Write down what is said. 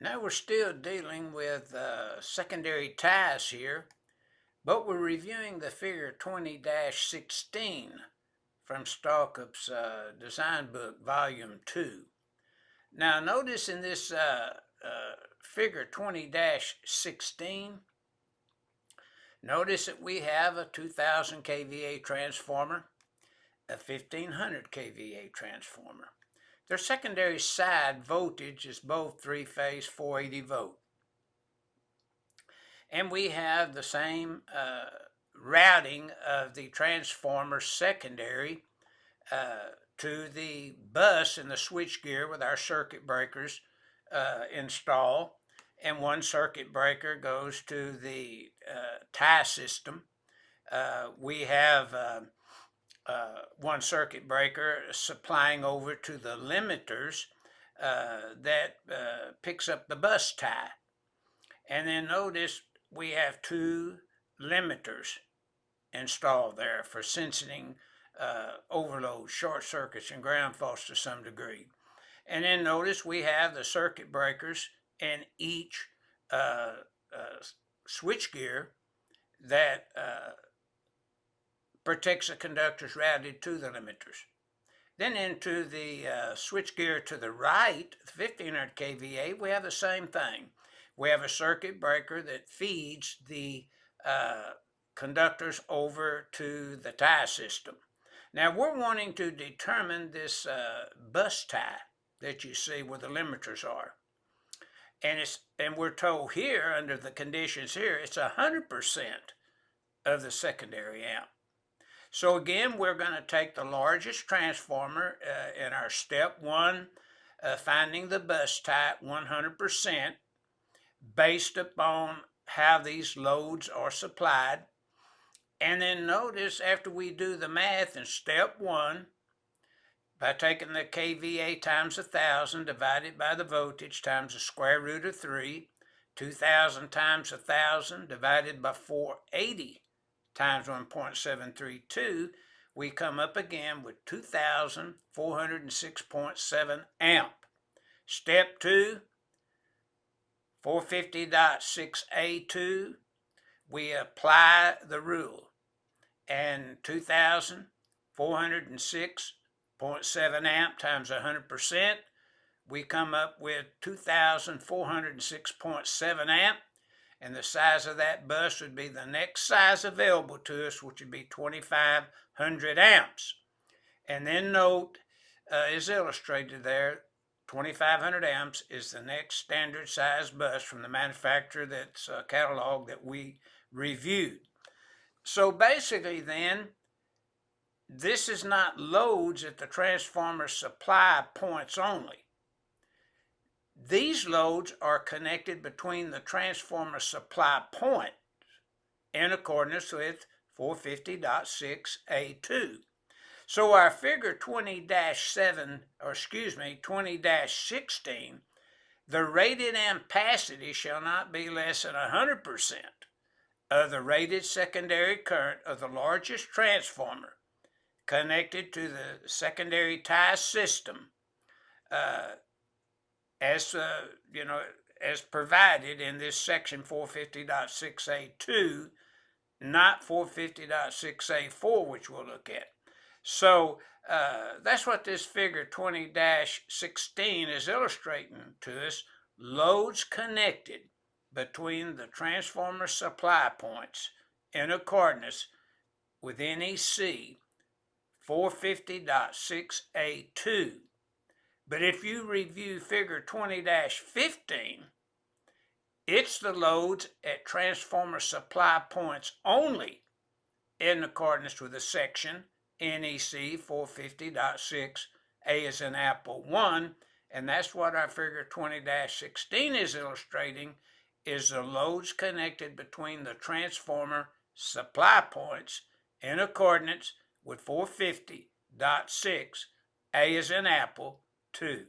Now we're still dealing with secondary ties here, but we're reviewing the figure 20-16 from Stallcup's design book, volume 2. Now notice in this figure 20-16, notice that we have a 2000 kVA transformer, a 1500 kVA transformer. Their secondary side voltage is both three-phase 480 volt. And we have the same routing of the transformer secondary to the bus and the switchgear with our circuit breakers installed. And one circuit breaker goes to the tie system. We have one circuit breaker supplying over to the limiters that picks up the bus tie. And then notice we have two limiters installed there for sensing overload, short circuits, and ground faults to some degree. And then notice we have the circuit breakers in each switchgear that protects the conductors routed to the limiters. Then into the switchgear to the right, 1500 kVA, we have the same thing. We have a circuit breaker that feeds the conductors over to the tie system. Now we're wanting to determine this bus tie that you see where the limiters are. And we're told here, under the conditions here, it's 100% of the secondary amp. So again, we're going to take the largest transformer in our step one, finding the bus tie 100%, based upon how these loads are supplied. And then notice after we do the math in step one, by taking the kVA times 1,000 divided by the voltage times the square root of 3, 2,000 times 1,000 divided by 480 times 1.732, we come up again with 2,406.7 amp. Step 2, 450.6A2, we apply the rule, and 2,406.7 amp times 100%, we come up with 2,406.7 amp, and the size of that bus would be the next size available to us, which would be 2,500 amps. And then note, is illustrated there, 2,500 amps is the next standard size bus from the manufacturer that's a catalog that we reviewed. So basically then, this is not loads at the transformer supply points only. These loads are connected between the transformer supply points in accordance with 450.6A2. So our figure 20-16, the rated ampacity shall not be less than 100% of the rated secondary current of the largest transformer connected to the secondary tie system, as provided in this section 450.6A2, not 450.6A4, which we'll look at. So that's what this figure 20-16 is illustrating to us. Loads connected between the transformer supply points in accordance with NEC 450.6A2. But if you review figure 20-15, it's the loads at transformer supply points only in accordance with the section NEC 450.6, A as in apple 1, and that's what our figure 20-16 is illustrating, is the loads connected between the transformer supply points in accordance with 450.6, A as in apple 2.